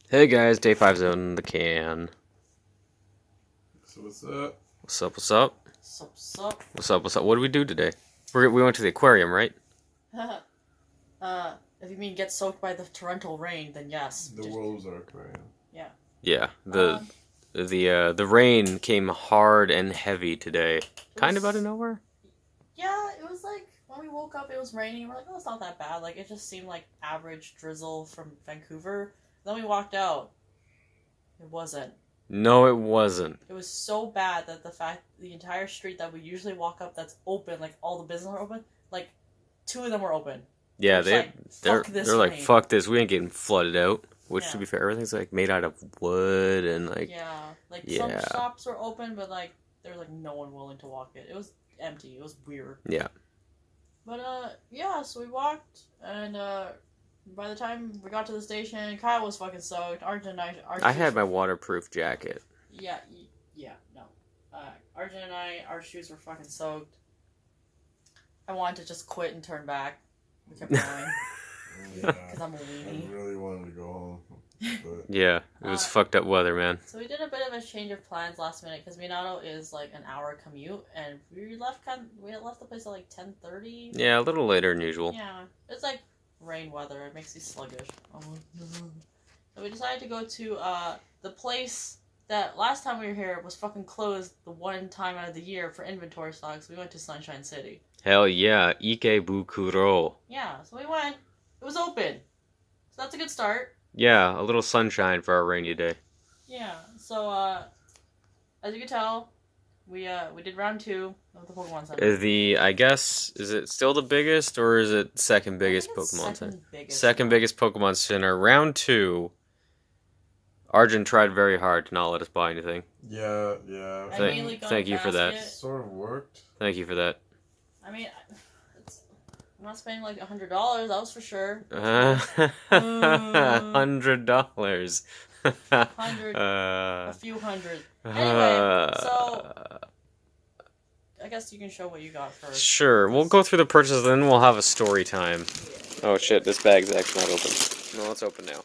Hey guys, Day 5's in the can. So what's up? What's up, what's up? Sup, sup. What's up, what's up? What did we do today? We went to the aquarium, right? If you mean get soaked by the torrential rain, then yes. The world's our aquarium. Yeah. Yeah, the rain came hard and heavy today. Kind of out of nowhere? Yeah, it was like, when we woke up, it was raining. We're like, oh, it's not that bad. Like, it just seemed like average drizzle from Vancouver. Then we walked out. It wasn't. No, it wasn't. It was so bad that the entire street that we usually walk up that's open, like all the businesses are open, like 2 of them were open. Yeah, they're they're like, fuck this, we ain't getting flooded out. Which, Yeah. to be fair, everything's like made out of wood and like... Some shops were open, but like there was like no one willing to walk it. It was empty. It was weird. Yeah. But yeah, so we walked, and by the time we got to the station, Kyle was fucking soaked. Arjun and I had my waterproof jacket. Yeah, no. Arjun and our shoes were fucking soaked. I wanted to just quit and turn back. We kept going. Yeah, Because I'm a weenie. I really wanted to go home, but Yeah, it was fucked up weather, man. So we did a bit of a change of plans last minute because Minato is like an hour commute, and we left the place at like 10:30. Yeah, a little later than usual. Yeah, it's like rain weather. It makes you sluggish. So we decided to go to the place that last time we were here was fucking closed the one time out of the year for inventory stocks. We went to Sunshine City. Hell yeah, Ikebukuro. Yeah, so we went. It was open, so that's a good start. Yeah, a little sunshine for our rainy day. Yeah, so as you can tell, we did round 2 of the Pokemon Center. I guess, is it still the biggest or is it second biggest I think it's Pokemon Center? biggest. Second biggest Pokemon Center. Round 2. Arjun tried very hard to not let us buy anything. yeah. I Thank- mainly got thank you for that. basket. Sort of worked. Thank you for that. I mean, I'm not spending like $100. That was for sure. $100. A few hundred. Anyway, so I guess you can show what you got first. Sure, we'll go through the purchases, then we'll have a story time. Oh shit, this bag's actually not open. No, it's open now.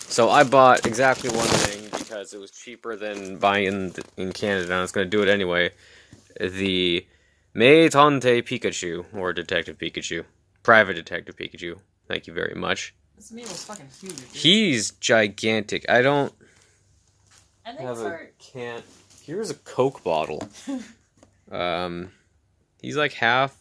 So I bought exactly one thing because it was cheaper than buying in Canada, and I was going to do it anyway. The Meitante Pikachu, or Detective Pikachu. Private Detective Pikachu. Thank you very much. This meat was fucking huge. Dude. He's gigantic. I don't I think have a for can't. Here's a Coke bottle. He's like half.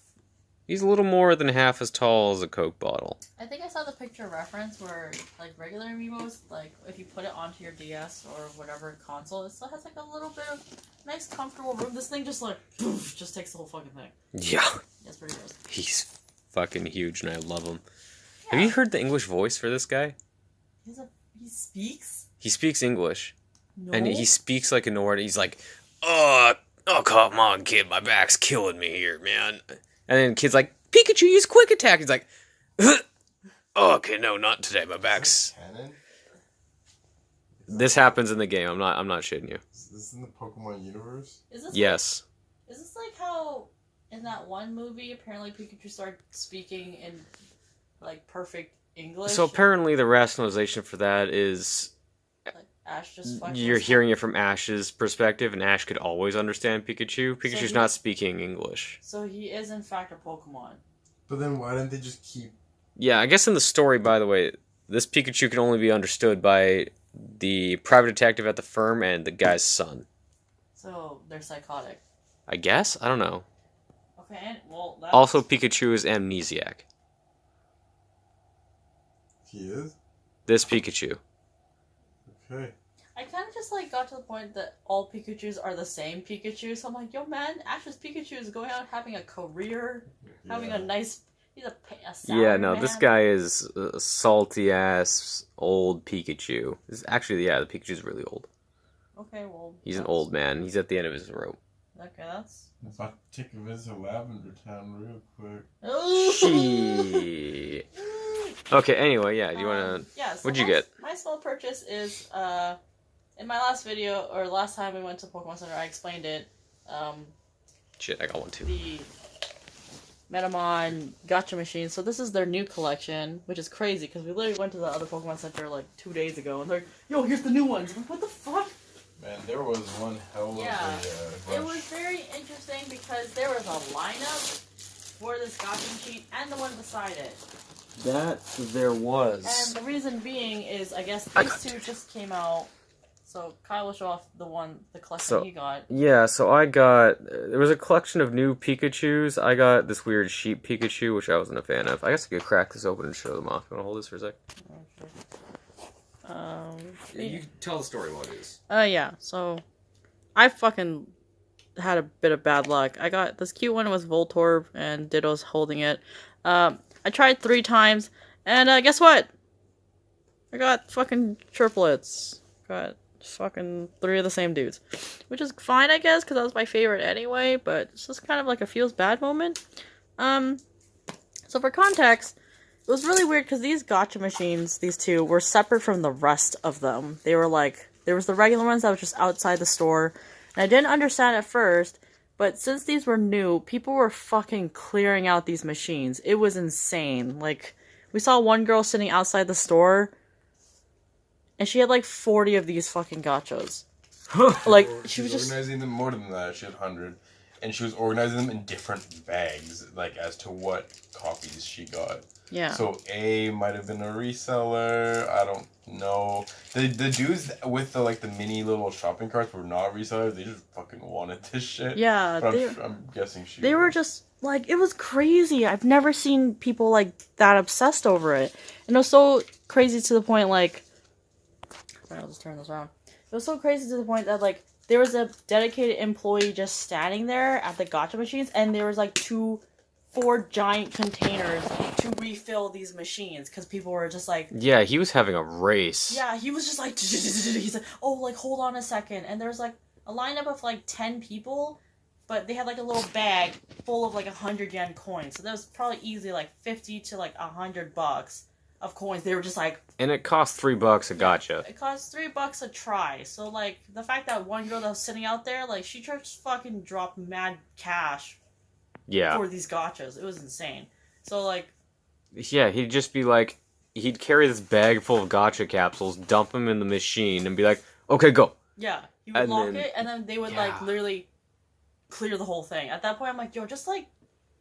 He's a little more than half as tall as a Coke bottle. I think I saw the picture reference where like regular amiibos, like if you put it onto your DS or whatever console, it still has like a little bit of nice comfortable room. This thing just like poof, just takes the whole fucking thing. Yeah. That's pretty gross. He's fucking huge, and I love him. Yeah. Have you heard the English voice for this guy? He speaks? He speaks English. No. And he speaks like a Nord. He's like, oh, come on, kid, my back's killing me here, man. And then kid's like, Pikachu, use quick attack. He's like, oh, okay, no, not today. My back's. Canon? This happens in the game. I'm not shitting you. Is this in the Pokemon universe? Is this Yes. Like, is this like how in that one movie apparently Pikachu started speaking in like perfect English? So apparently the rationalization for that is like Ash just fucking you're hearing it from Ash's perspective, and Ash could always understand Pikachu. Pikachu's he- not speaking English. So he is in fact a Pokemon. But then why didn't they just keep... Yeah, I guess in the story, by the way, this Pikachu can only be understood by the private detective at the firm and the guy's son. So they're psychotic. I guess? I don't know. Okay, and well that Also, Pikachu is amnesiac. He is? This Pikachu. Okay. I kind of just like got to the point that all Pikachus are the same Pikachu. So I'm like, yo man, Ash's Pikachu is going out having a career, having a nice. He's a salary Yeah, no, man. this guy is a salty ass old Pikachu. Actually, yeah, the Pikachu's really old. Okay, well. He's an that's- old man. He's at the end of his rope. Okay, that's. If I take a visit to Lavender Town real quick. She. Okay, anyway, yeah, do you want to... Yeah, so What'd you my- get? My small purchase is, in my last video, or last time we went to Pokemon Center, I explained it. Shit, I got one too. The Metamon Gacha machines. So this is their new collection, which is crazy because we literally went to the other Pokemon Center like 2 days ago, and they're like, "Yo, here's the new ones." I'm like, what the fuck? Man, there was one hell of Yeah. a It rush. was very interesting because there was a lineup for this Gacha machine and the one beside it. That there was. And the reason being is, I guess these two just came out. So Kyle will show off the collection So- he got. Yeah, so I got... There was a collection of new Pikachus. I got this weird sheep Pikachu, which I wasn't a fan of. I guess I could crack this open and show them off. You want to hold this for a sec? You tell the story while it is. Yeah, so I fucking had a bit of bad luck. I got this cute one with Voltorb and Ditto's holding it. I tried 3 times, and guess what? I got fucking triplets. Got fucking 3 of the same dudes. Which is fine, I guess, because that was my favorite anyway, but it's just kind of like a feels bad moment. So for context, it was really weird because these gacha machines, these two, were separate from the rest of them. They were like, there was the regular ones that was just outside the store, and I didn't understand at first, but since these were new, people were fucking clearing out these machines. It was insane. Like, we saw one girl sitting outside the store, and she had like 40 of these fucking gachas. Like, she was just... organizing them more than that. She had 100. And she was organizing them in different bags, like, as to what copies she got. Yeah. So A might have been a reseller. I don't know. The dudes with the mini little shopping carts were not resellers. They just fucking wanted this shit. Yeah, But I'm guessing she. They were just, like, it was crazy. I've never seen people, like, that obsessed over it. And it was so crazy to the point, like... I'll just turn this around. It was so crazy to the point that, like, there was a dedicated employee just standing there at the gacha machines, and there was, like, 4 giant containers to refill these machines, because people were just, like... Yeah, he was having a race. Yeah, he was just, like... He's like, oh, like, hold on a second. And there's, like, a lineup of, like, 10 people... But they had, like, a little bag full of, like, 100 yen coins. So that was probably easily, like, 50 to, like, $100 of coins. They were just, like... And it cost $3 a gotcha. It cost $3 a try. So, like, the fact that one girl that was sitting out there, like, she just fucking dropped mad cash Yeah. for these gachas. It was insane. So, like... Yeah, he'd just be like... He'd carry this bag full of gotcha capsules, dump them in the machine, and be like, okay, go. Yeah. He would And lock then- it, and then they would, like, literally clear the whole thing. At that point, I'm like, yo, just, like,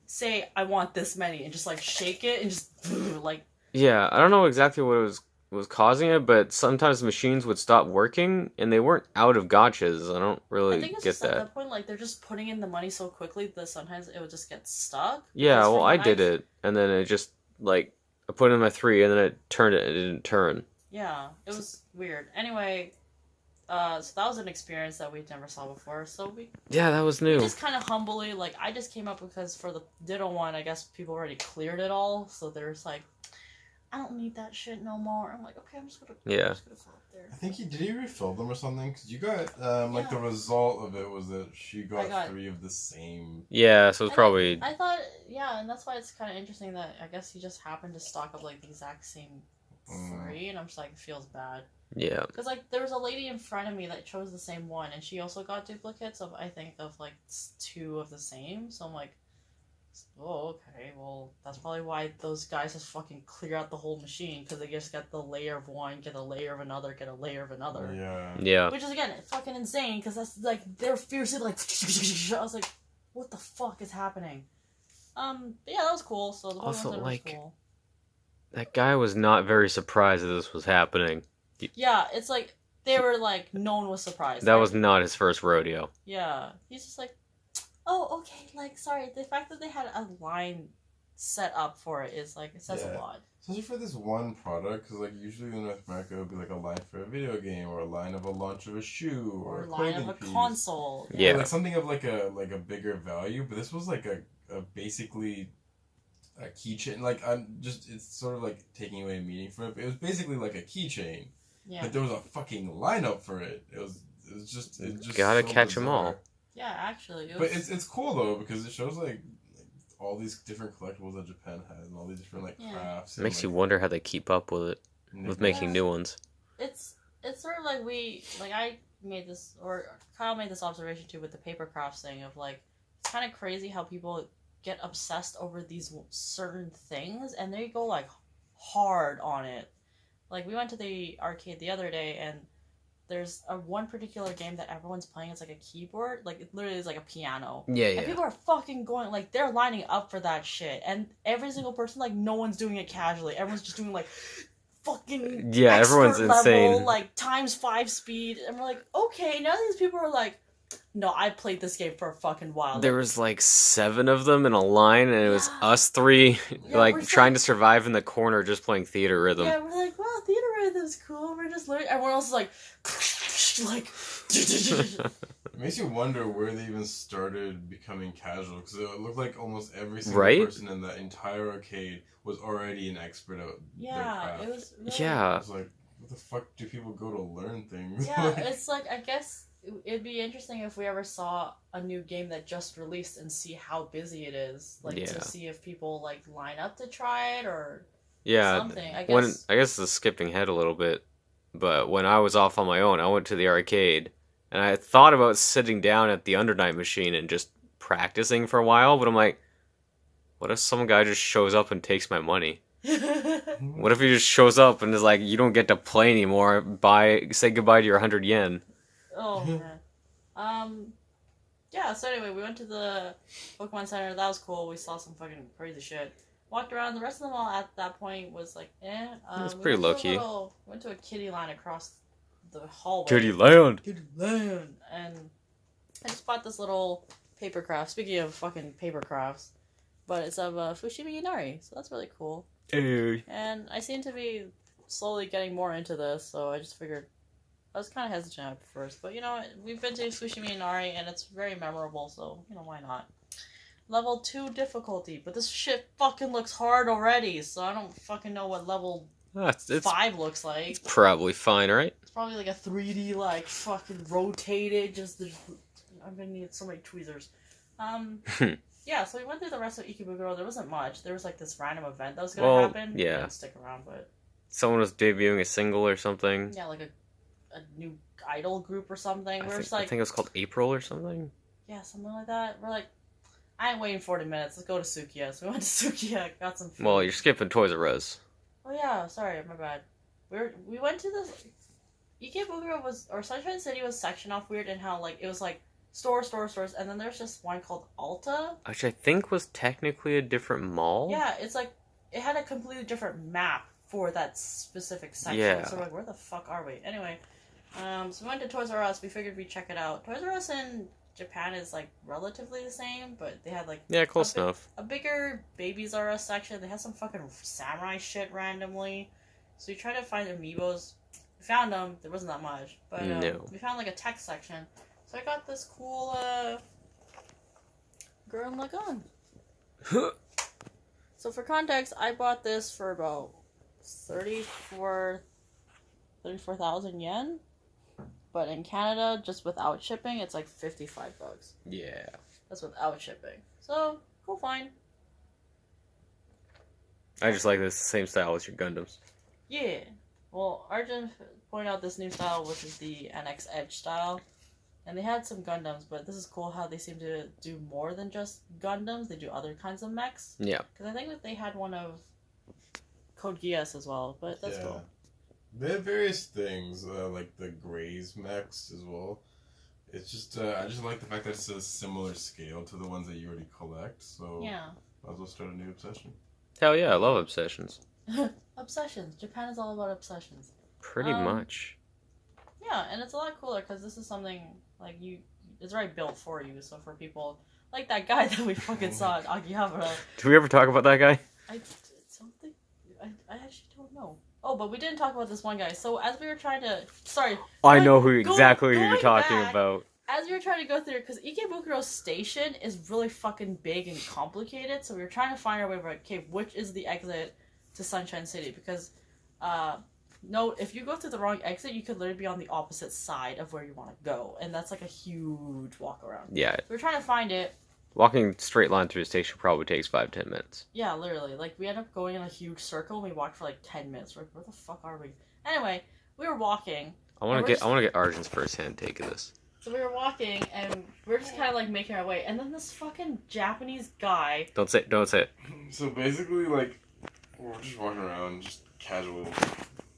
say, I want this many, and just, like, shake it, and just, like... Yeah, I don't know exactly what was causing it, but sometimes machines would stop working, and they weren't out of gotchas. I don't I really think it's get just at that. that point, like, they're just putting in the money so quickly that sometimes it would just get stuck. Yeah, Because well, from I what did it, and then it just, like, I put in my 3, and then it turned it, and it didn't turn. Yeah, it was weird. Anyway, so that was an experience that we never saw before. So we Yeah, that was new. just kind of humbly, like, I just came up because for the Ditto one, I guess people already cleared it all. So there's like, I don't need that shit no more. I'm like, okay, I'm just gonna go up there. I think did he refill them or something? Because you got Yeah. the result of it was that she got, got- 3 of the same. Yeah, so it's And probably... I thought, yeah, and that's why it's kind of interesting that I guess he just happened to stock up like the exact same 3, and I'm just like, it feels bad. Yeah. Because, like, there was a lady in front of me that chose the same one, and she also got duplicates of, I think, of, like, 2 of the same. So I'm like, oh, okay, well, that's probably why those guys just fucking clear out the whole machine, because they just get the layer of one, get a layer of another, get a layer of another. Yeah. Yeah. Which is, again, fucking insane, because that's, like, they're fiercely, like, I was like, what the fuck is happening? But yeah, that was cool, so the Also, Pokemon Center like, was cool. That guy was not very surprised that this was happening. Yeah, it's like, they were like, no one was surprised. That Like, was not his first rodeo. yeah. He's just like, oh, okay, like, sorry. The fact that they had a line set up for it is, like, it says a Yeah. lot. Especially for this one product, because like usually in North America it would be like a line for a video game or a line of a launch of a shoe or Or a line clothing of a piece. console. Yeah. Or, like something of like a bigger value, but this was like a basically a keychain. Like it's sort of like taking away meaning from it. But it was basically like a keychain, Yeah. but there was a fucking lineup for it. It was just Gotta so catch 'em bizarre. all. Yeah, actually. But it's cool though because it shows like all these different collectibles that Japan has and all these different like Yeah. crafts. It makes you and, wonder how they keep up with it, like, with making new ones. It's sort of like I made this, or Kyle made this observation too with the paper crafts thing of like, it's kind of crazy how people get obsessed over these certain things, and they go like hard on it. Like we went to the arcade the other day, and there's a one particular game that everyone's playing. It's like a keyboard, like it literally is like a piano. Yeah, And yeah. people are fucking going, like, they're lining up for that shit. And every single person, like, no one's doing it casually. Everyone's just doing, like, fucking Yeah, expert everyone's level, insane. like, ×5 speed. And we're like, okay, none of these people are like, no, I played this game for a fucking while. There was like 7 of them in a line, and it was Yeah. us 3, Yeah, like we're trying so- to survive in the corner, just playing theater rhythm. Yeah, we're like, wow, theater rhythm's cool. We're just learning. Everyone else is like, like, It makes you wonder where they even started becoming casual, because it looked like almost every single Right? person in that entire arcade was already an expert at their yeah, craft. it was really, I Yeah. was like, what the fuck do people go to learn things? Yeah, it's like, I guess it'd be interesting if we ever saw a new game that just released and see how busy it is. Like, Yeah. to see if people, like, line up to try it or Yeah, something. I when guess. I guess this is skipping ahead a little bit, but when I was off on my own, I went to the arcade, and I thought about sitting down at the Undernight machine and just practicing for a while, but I'm like, what if some guy just shows up and takes my money? What if he just shows up and is like, you don't get to play anymore, say goodbye to your 100 yen? Oh, man. Yeah, so anyway, we went to the Pokemon Center. That was cool. We saw some fucking crazy shit. Walked around. The rest of the mall at that point was like, eh. It's We pretty went to a low-key. went to a kiddie line across the hallway. Land! Kitty land. And I just bought this little paper craft. Speaking of fucking paper crafts. But it's of Fushimi Inari, so that's really cool. Hey. And I seem to be slowly getting more into this, so I just figured I was kind of hesitant at first, but you know, we've been to Fushimi Inari and it's very memorable, so you know, why not? Level 2 difficulty, but this shit fucking looks hard already, so I don't fucking know what level It's 5 looks like. probably fine, right? It's probably like a 3D, like fucking rotated. I'm gonna need so many tweezers. Yeah, so we went through the rest of Ikebukuro. There wasn't much. There was like this random event that was gonna Well, happen. yeah. Didn't stick around, but Someone was debuting a single or something. yeah, like a new idol group or something. I We're think, just I like, think it was called April or something. yeah, something like that. We're like, I ain't waiting 40 minutes. Let's go to Sukiya. So we went to Sukiya, got some food. Well, you're skipping Toys R Us. Oh yeah, sorry, my bad. We went to this. Ikebukuro was, or Sunshine City was sectioned off weird in how like it was like stores, and then there's just one called Alta. Which I think was technically a different mall. Yeah, it's like it had a completely different map for that specific section. Yeah. So we're like, where the fuck are we? Anyway, so we went to Toys R Us. We figured we'd check it out. Toys R Us in Japan is like relatively the same, but they had like Yeah, close Okay. enough. a bigger Babies R Us section. They had some fucking samurai shit randomly. So we tried to find amiibos. We found them. There wasn't that much, but No. we found like a tech section. So I got this cool Gurren Lagann. So for context, I bought this for about 34,000 yen. But in Canada, just without shipping, it's like $55. Yeah. That's without shipping. So, cool find. I just like this same style as your Gundams. Yeah. Well, Arjun pointed out this new style, which is the NX Edge style. And they had some Gundams, but this is cool how they seem to do more than just Gundams. They do other kinds of mechs. Yeah. Because I think that they had one of Code Geass as well, but that's cool. They have various things, like the Grays mechs as well. It's just, I just like the fact that it's a similar scale to the ones that you already collect, so Yeah. might as well start a new obsession. Hell yeah, I love obsessions. Obsessions. Japan is all about obsessions. Pretty much. Yeah, and it's a lot cooler because this is something like it's already built for you. So for people like that guy that we fucking saw at Akihabara, Did we ever talk about that guy? I actually don't know. Oh, but we didn't talk about this one guy. So as we were trying to, I know who Going- exactly who you're going talking back- about. as we were trying to go through, because Ikebukuro Station is really fucking big and complicated. So we were trying to find our way. Like, okay, which is the exit to Sunshine City? Because, no, if you go through the wrong exit, you could literally be on the opposite side of where you want to go, and that's like a huge walk around. Yeah, We were trying to find it. walking straight line through the station probably takes 5-10 minutes. Yeah, literally. Like, we ended up going in a huge circle, and we walked for like 10 minutes. We're like, where the fuck are we? Anyway, we were walking. I want And to we're get Arjun's first hand take of this. So we were walking, and we are just kind of like making our way, and then this fucking Japanese guy. Don't say it. So basically, like, we're just walking around, just casual,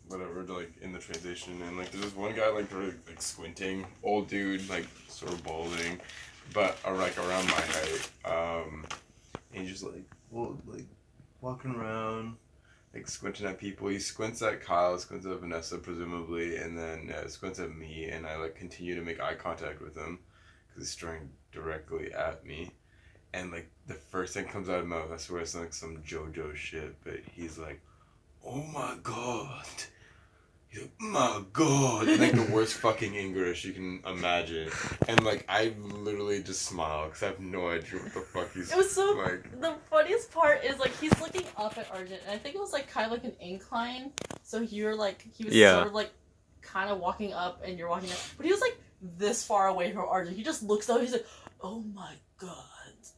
whatever, like in the train station, and like there's this one guy like really like squinting, old dude, like sort of balding, but like around my height. And he's just like, well, like walking around, like squinting at people. He squints at Kyle, squints at Vanessa, presumably, and then squints at me, and I like continue to make eye contact with him because he's staring directly at me. And like the first thing comes out of his mouth, I swear it's like some JoJo shit, but he's like, "Oh my god." He's like, "My god," and like the worst fucking English you can imagine, and like I literally just smile because I have no idea what the fuck he's. It was so. like. The funniest part is like he's looking up at Arjun, and I think it was like kind of like an incline. So he was sort of like kind of walking up, and you're walking up, but he was like this far away from Arjun. He just looks up. He's like, "Oh my god."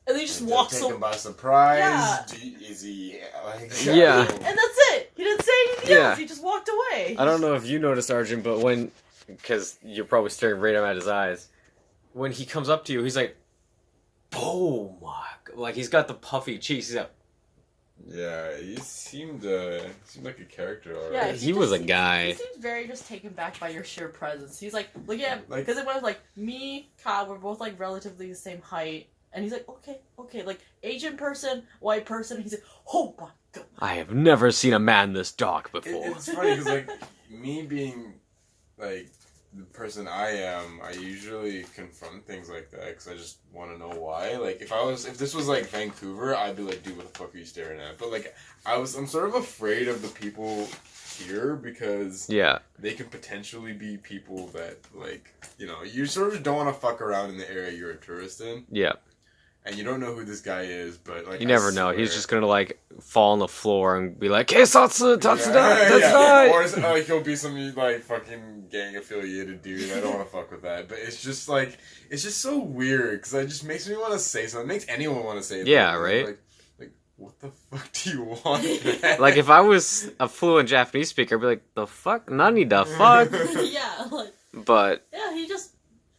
And then he just walks Taken away. by surprise. Yeah. Is he like? Yeah. And that's it. He didn't say anything Yeah. else. He just walked away. I don't know if you noticed, Arjun, but because you're probably staring right at his eyes, when he comes up to you, he's like, "Oh my!" Like he's got the puffy cheeks. He's like, Yeah, he seemed like a character already. Yeah, he was a He guy. seems very just taken back by your sheer presence. He's like, look at Like- because it was like me, Kyle, we're both like relatively the same height, and he's like, okay, like Asian person, white person. He's like, oh my god. I have never seen a man this dark before. It's funny because like me being like the person I am, I usually confront things like that because I just want to know why. Like if this was like Vancouver, I'd be like, dude, what the fuck are you staring at? But like I'm sort of afraid of the people here because Yeah. they could potentially be people that like you sort of don't want to fuck around in the area you're a tourist in, Yeah. and you don't know who this guy is, but like You I never know. He's swear- just gonna like fall on the floor and be like, "Hey, Satsu, that's Yeah, that's yeah. not." Or like he'll be some like fucking gang affiliated dude. I don't want to fuck with that. But it's just so weird because it just makes me want to say something. It makes anyone want to say something. Yeah, right? Like what the fuck do you want? Like if I was a fluent Japanese speaker, I'd be like, "The fuck, nani the fuck?" Yeah, like But yeah, he just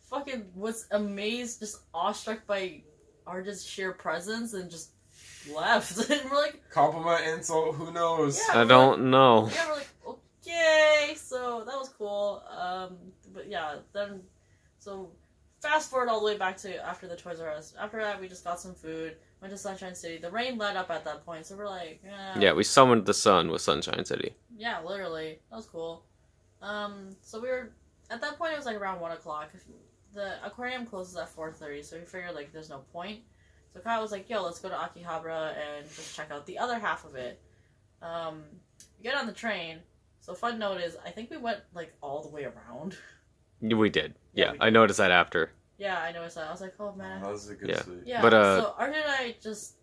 fucking was amazed, just awestruck by Arjun's sheer presence, and just left. And we're like, Compliment, insult, who knows? Yeah. I don't know. yeah, we're like, okay, so that was cool. But yeah, then so fast forward all the way back to after the Toys R Us. After that, we just got some food, went to Sunshine City. The rain let up at that point, so we're like, Yeah, we summoned the sun with Sunshine City. yeah, literally, that was cool. So we were at that point. It was like around 1:00. The aquarium closes at 4:30, so we figured like there's no point. So Kyle was like, "Yo, let's go to Akihabara and just check out the other half of it." We get on the train. So fun note is, I think we went like all the way around. We did. Yeah, Yeah, we I did. noticed that after. Yeah, I noticed that. I was like, "Oh man." That was a good Yeah. sleep. Yeah. But, so Arjun and I just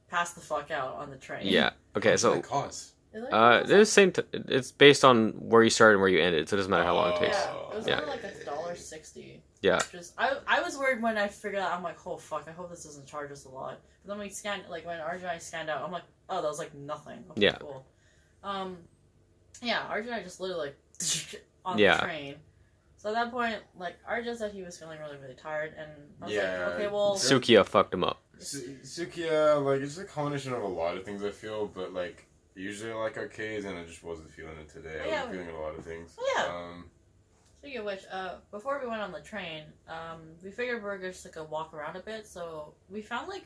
passed the fuck out on the train. Yeah. Okay, so Cause. Is it there's same. It's based on where you started and where you ended, so it doesn't matter how long it takes. Yeah, it was Yeah. only like $1.60. Yeah. Just I was worried when I figured out. I'm like, oh fuck, I hope this doesn't charge us a lot. But then we scanned, like when Arjun and I scanned out, I'm like, oh, that was like nothing. Okay, Yeah. Cool. Yeah, Arjun and I just literally like on Yeah. the train. So at that point, like Arjun said he was feeling really really tired, and I was Yeah. like, okay, well, Sukiya fucked him up. Sukiya, like it's a combination of a lot of things I feel, but like usually I like arcades and I just wasn't feeling it today. I Yeah. was feeling a lot of things. Yeah. Speaking of which, before we went on the train, we figured we were just like a walk around a bit. So we found like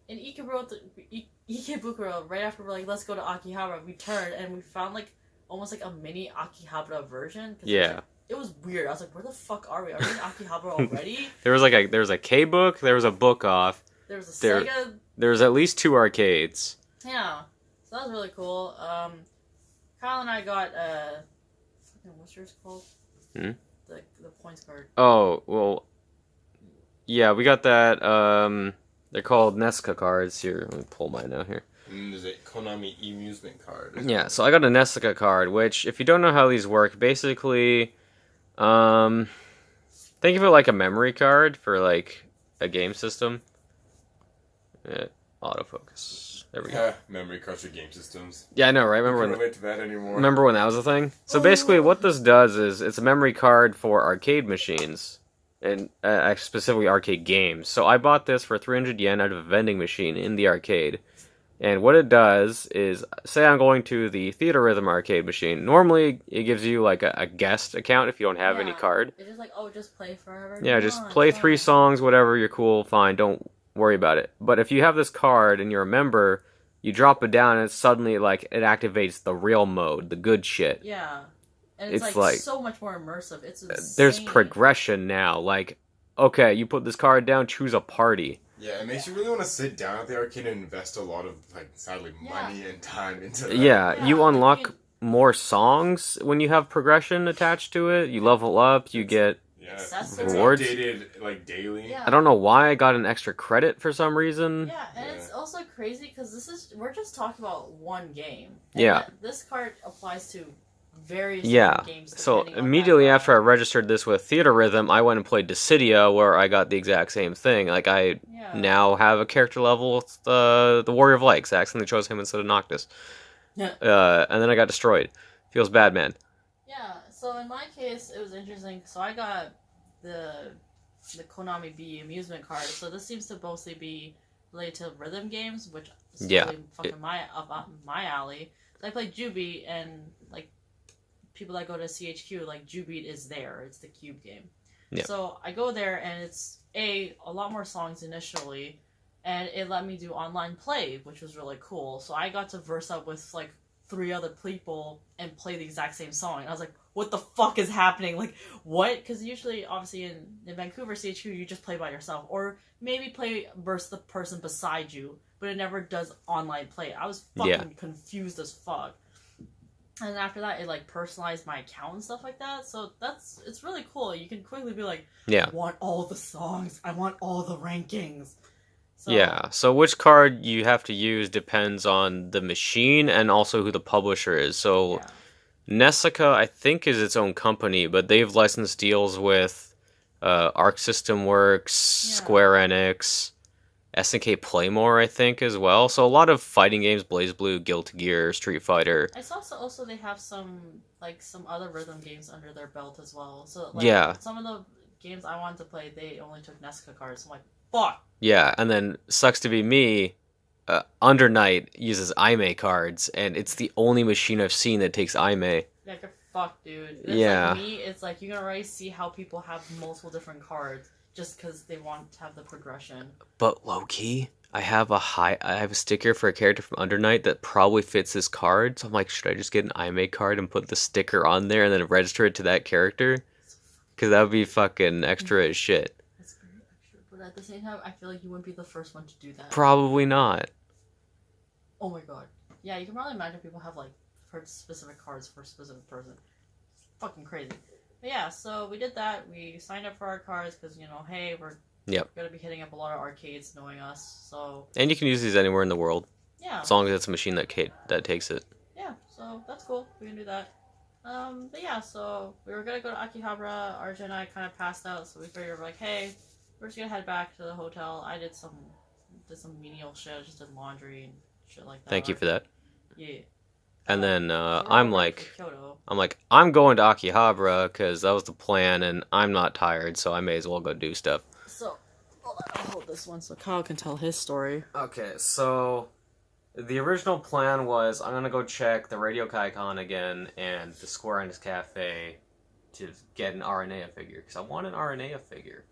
in Ikebukuro, right after we're like, let's go to Akihabara, we turned and we found like almost like a mini Akihabara version. 'Cause Yeah. it was weird. I was like, where the fuck are we? Are we in Akihabara already? There was a K book. There was a book off. There was a There- Sega. There was at least 2 arcades. Yeah. So that was really cool. Kyle and I got fucking what's yours called? Hmm? The points card. Oh well. Yeah, we got that. They're called Nesca cards. Here, let me pull mine out here. And there's a Konami amusement card. Yeah, so I got a Nesca card, which, if you don't know how these work, basically, think of it like a memory card for like a game system. Autofocus. There we go. Yeah, memory cards for game systems. Yeah, I know, right? I Remember can't when? relate to that anymore. Remember when that was a thing? So basically, what this does is it's a memory card for arcade machines. and specifically arcade games. So I bought this for 300 yen out of a vending machine in the arcade. And what it does is, say I'm going to the Theater Rhythm arcade machine. Normally, it gives you like a guest account if you don't have any card. It's just like, oh, just play forever. Yeah, just play 3 songs, whatever, you're cool, fine, don't worry about it. But if you have this card and you're a member, you drop it down and it's suddenly like it activates the real mode, the good shit. Yeah. And it's like so much more immersive. It's insane. There's progression now. Like, okay, you put this card down, choose a party. Yeah, it makes you really want to sit down at the arcade and invest a lot of, like, sadly, money and time into that. Yeah, you unlock more songs when you have progression attached to it. You level up, you get rewards. Updated, like, daily. Yeah. I don't know why I got an extra credit for some reason. Yeah, and it's also crazy because we're just talking about one game. And yeah. This card applies to various games. So immediately after I registered this with Theater Rhythm, I went and played Dissidia, where I got the exact same thing. Like, I now have a character level with the Warrior of Light. I accidentally chose him instead of Noctis. Yeah. And then I got destroyed. Feels bad, man. Yeah, so in my case, it was interesting. So I got the Konami B amusement card. So this seems to mostly be related to rhythm games, which is really fucking up my alley. So I played Jubeat, and like people that go to CHQ, like Jubeat is there. It's the Cube game. Yeah. So I go there, and it's a lot more songs initially, and it let me do online play, which was really cool. So I got to verse up with like 3 other people and play the exact same song. And I was like, what the fuck is happening? Like, what? Because usually, obviously, in Vancouver CHQ, you just play by yourself. Or maybe play versus the person beside you. But it never does online play. I was fucking confused as fuck. And then after that, it like personalized my account and stuff like that. So it's really cool. You can quickly be like, I want all the songs. I want all the rankings. So, yeah, so which card you have to use depends on the machine and also who the publisher is. So Nessica, I think, is its own company, but they've licensed deals with Arc System Works, Square Enix, SNK Playmore, I think, as well. So a lot of fighting games, BlazBlue, Guilty Gear, Street Fighter. I saw also they have some other rhythm games under their belt as well. So like, some of the games I wanted to play, they only took Nessica cards. I'm like, fuck. Yeah, and then sucks to be me. Under Night uses IME cards, and it's the only machine I've seen that takes IME. Like, fuck, dude. It's like me, it's like you can already see how people have multiple different cards just because they want to have the progression. But low key, I have a sticker for a character from Under Night that probably fits this card. So I'm like, should I just get an IME card and put the sticker on there and then register it to that character? Because that would be fucking extra as shit. But at the same time, I feel like you wouldn't be the first one to do that. Probably not. Oh my god. Yeah, you can probably imagine people have, like, specific cards for a specific person. It's fucking crazy. But yeah, so we did that. We signed up for our cards because, you know, hey, we're going to be hitting up a lot of arcades knowing us, so... And you can use these anywhere in the world. Yeah. As long as it's a machine that takes it. Yeah, so that's cool. We can do that. But yeah, so we were going to go to Akihabara. RJ and I kind of passed out, so we figured, like, hey... We're just gonna head back to the hotel. I did some menial shit. I just did laundry and shit like that. Thank you for that. Yeah. And then I'm like, I'm going to Akihabara because that was the plan, and I'm not tired, so I may as well go do stuff. So, I'll hold this one so Kyle can tell his story. Okay, so the original plan was I'm gonna go check the Radio Kaikon again and the Square Enix Cafe to get an Aranea figure because I want an Aranea figure.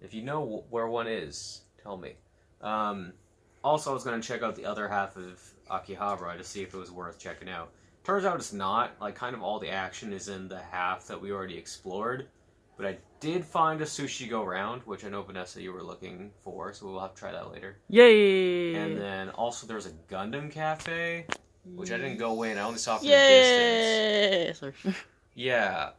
If you know where one is, tell me. Also, I was going to check out the other half of Akihabara to see if it was worth checking out. Turns out it's not. Like, kind of all the action is in the half that we already explored. But I did find a Sushi Go Round, which I know, Vanessa, you were looking for, so we'll have to try that later. Yay! And then also there's a Gundam Cafe, which I didn't go in. I only saw from a distance. Sorry. Yeah.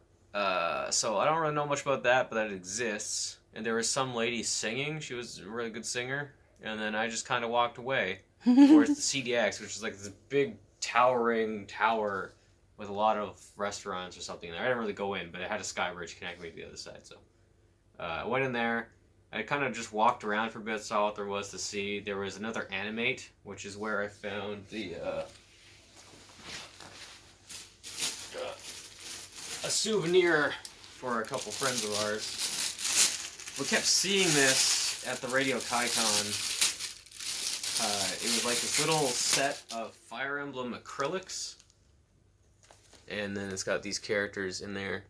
So I don't really know much about that, but that exists. And there was some lady singing. She was a really good singer. And then I just kind of walked away. Towards the CDX, which is like this big towering tower with a lot of restaurants or something. I didn't really go in, but it had a sky bridge connecting me to the other side. So I went in there. I kind of just walked around for a bit, saw what there was to see. There was another Animate, which is where I found the a souvenir for a couple friends of ours. we kept seeing this at the Radio Kaikon. It was like this little set of Fire Emblem acrylics, and then it's got these characters in there.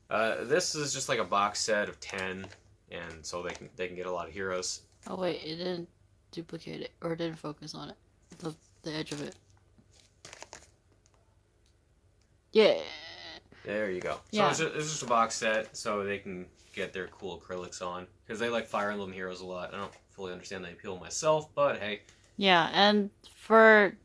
This is just like a box set of 10, and so they can get a lot of heroes. Oh wait, it didn't duplicate it, or it didn't focus on it. The edge of it. Yeah. There you go. So Yeah. it's just a box set, so they can get their cool acrylics on, because they like Fire Emblem heroes a lot. I don't fully understand the appeal myself, but hey. Yeah, and for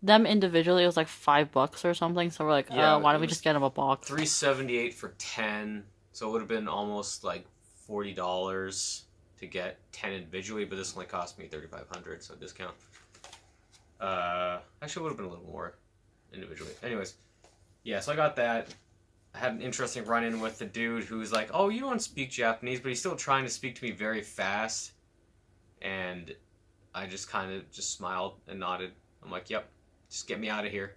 them individually, it was like $5 or something. So we're like, Yeah, why it don't we was just get them a box? $3.78 for 10, so it would have been almost like $40 to get 10 individually, but this only cost me $3,500, so discount. Actually, it would have been a little more individually. Anyways, yeah, so I got that. I had an interesting run-in with the dude who's like, oh, you don't speak Japanese, but he's still trying to speak to me very fast. And I just kind of just smiled and nodded. I'm like, yep, just get me out of here.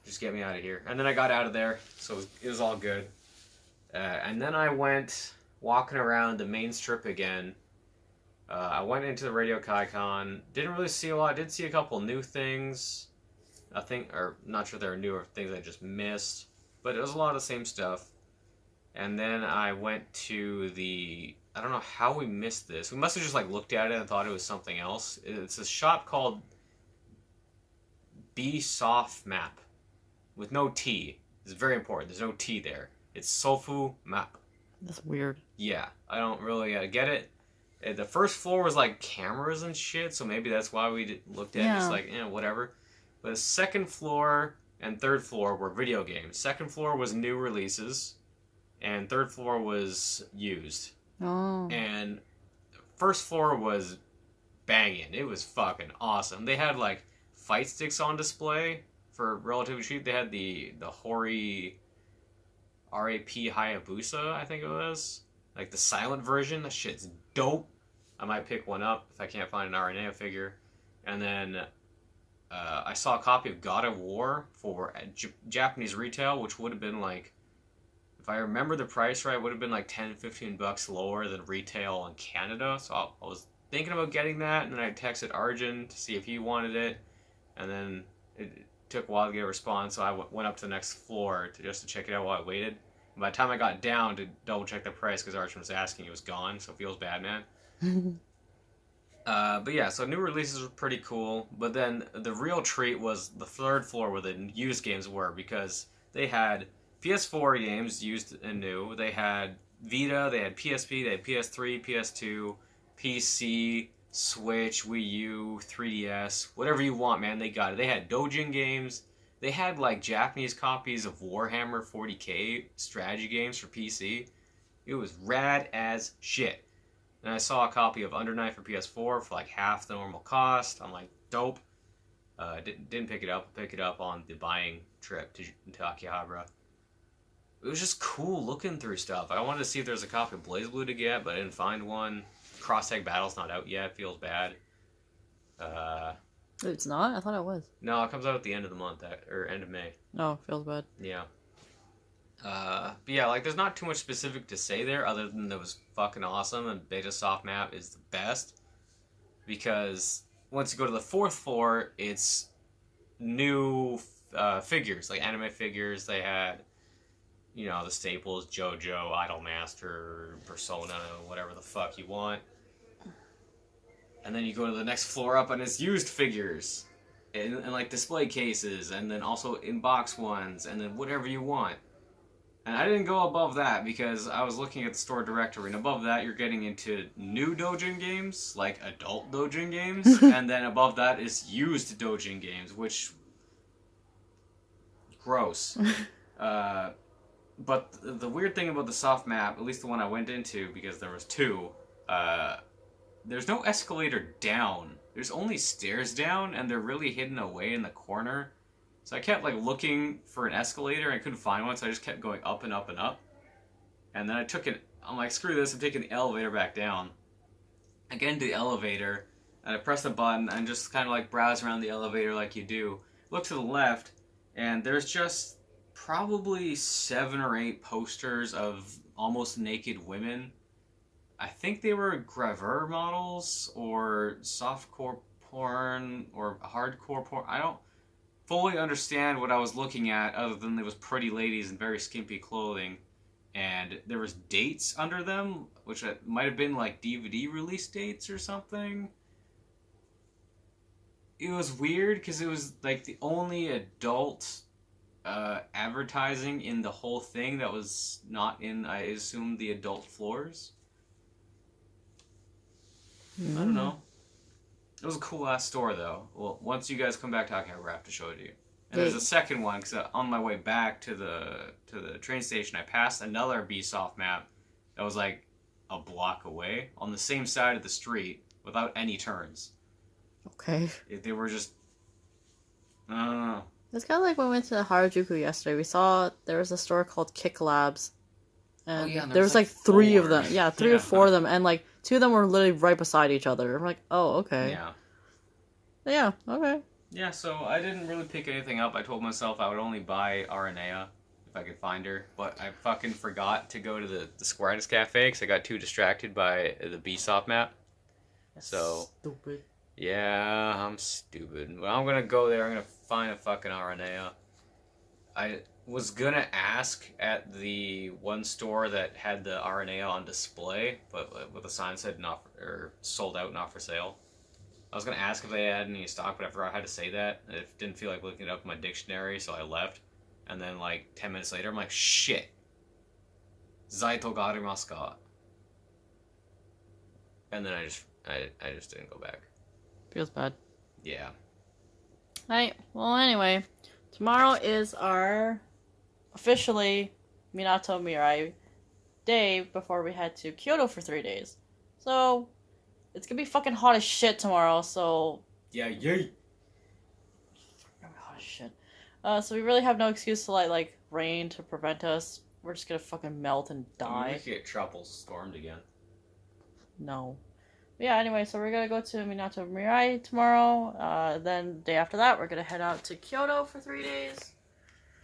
Just get me out of here. And then I got out of there, so it was all good. And then I went walking around the main strip again. I went into the Radio Kaikon. Didn't really see a lot. Did see a couple new things. I think, or not sure they were new or things I just missed. But it was a lot of the same stuff. And then I went to the... I don't know how we missed this. We must have just like looked at it and thought it was something else. It's a shop called B-Soft Map. With no T. It's very important. There's no T there. It's Sofu Map. That's weird. Yeah, I don't really get it. The first floor was like cameras and shit, so maybe that's why we looked at it, just like, whatever. But the second floor and third floor were video games. Second floor was new releases, and third floor was used. Oh. And first floor was banging. It was fucking awesome. They had like fight sticks on display for relatively cheap. They had the Hori RAP Hayabusa, I think it was. Like the silent version. That shit's dope. I might pick one up if I can't find an RNA figure. And then I saw a copy of God of War for Japanese retail, which would have been like, if I remember the price right, would have been like $10-15 lower than retail in Canada. So I was thinking about getting that, and then I texted Arjun to see if he wanted it, and then it took a while to get a response, so I went up to the next floor just to check it out while I waited. And by the time I got down to double check the price, because Arjun was asking, it was gone, so it feels bad, man. But yeah, so new releases were pretty cool, but then the real treat was the third floor where the used games were, because they had PS4 games, used and new. They had Vita, they had PSP, they had PS3, PS2, PC, Switch, Wii U, 3DS, whatever you want, man, they got it. They had Dojin games. They had like Japanese copies of Warhammer 40k strategy games for PC. It was rad as shit. And I saw a copy of Under Night for PS4 for like half the normal cost. I'm like, dope. Didn't pick it up. Pick it up on the buying trip to Akihabara. It was just cool looking through stuff. I wanted to see if there's a copy of BlazBlue to get, but I didn't find one. Cross Tag Battle's not out yet. Feels bad. It's not? I thought it was. No, it comes out at the end of the month, or end of May. No, feels bad. Yeah. But yeah, like there's not too much specific to say there other than that was fucking awesome, and Beta Soft Map is the best. Because once you go to the fourth floor, it's new figures, like anime figures. They had, you know, the staples, JoJo, Idolmaster, Persona, whatever the fuck you want. And then you go to the next floor up and it's used figures. And like display cases, and then also in box ones, and then whatever you want. And I didn't go above that because I was looking at the store directory, and above that you're getting into new Dojin games, like adult Dojin games, and then above that is used Dojin games, which... gross. But the weird thing about the soft map, at least the one I went into, because there was two, there's no escalator down. There's only stairs down, and they're really hidden away in the corner. So I kept like looking for an escalator, and I couldn't find one, so I just kept going up and up and up. And then I'm like, screw this, I'm taking the elevator back down. I get into the elevator, and I press the button, and just kind of like browse around the elevator like you do. Look to the left, and there's just probably 7 or 8 posters of almost naked women. I think they were gravure models or softcore porn or hardcore porn. I don't fully understand what I was looking at other than there was pretty ladies in very skimpy clothing. And there was dates under them, which might have been like DVD release dates or something. It was weird because it was like the only adult advertising in the whole thing that was not in, I assume, the adult floors. I don't know. It was a cool ass store though. Well, once you guys come back to Akihabara, I have to show it to you. And there's a second one because on my way back to the train station, I passed another Bsoft map that was like a block away on the same side of the street without any turns. Okay. They were just, I don't know. It's kind of like when we went to Harajuku yesterday. We saw there was a store called Kick Labs. And and there was like 3 of four. them. Yeah, 3 or 4 of them. And like 2 of them were literally right beside each other. I'm like, oh, okay. Yeah. Yeah, okay. Yeah, so I didn't really pick anything up. I told myself I would only buy Aranea if I could find her. But I fucking forgot to go to the Square Enix Cafe because I got too distracted by the Bsoft map. So, Stupid. yeah, I'm stupid. Well, I'm gonna go there. I'm gonna find a fucking Aranea. I was gonna ask at the one store that had the Aranea on display, but with a sign that said not or sold out, not for sale. I was gonna ask if they had any stock, but I forgot how to say that. I didn't feel like looking it up in my dictionary, so I left. And then like 10 minutes later, I'm like, shit. Zaito ga arimasu ka? And then I just didn't go back. Feels bad. Yeah. Right. Well, anyway, tomorrow is our officially Minato Mirai day before we head to Kyoto for 3 days. So it's gonna be fucking hot as shit tomorrow. So Yeah, yay. hot as shit. So we really have no excuse to let like rain to prevent us. We're just gonna fucking melt and die. We could get trouble stormed again. No. But yeah, anyway, so we're gonna go to Minato Mirai tomorrow. Then day after that, we're gonna head out to Kyoto for 3 days.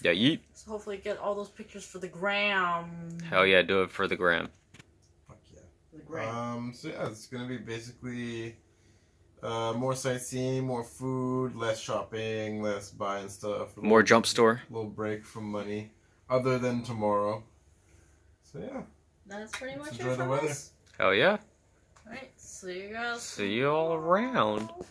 Yeah, yeet. So hopefully get all those pictures for the gram. Hell yeah, do it for the gram. Fuck yeah. The gram. So yeah, it's gonna be basically more sightseeing, more food, less shopping, less buying stuff. More jump store. Little break from money, other than tomorrow. So yeah. That's pretty much Just it enjoy the for weather. us. Hell yeah. Alright, see you guys. See you all around. tomorrow.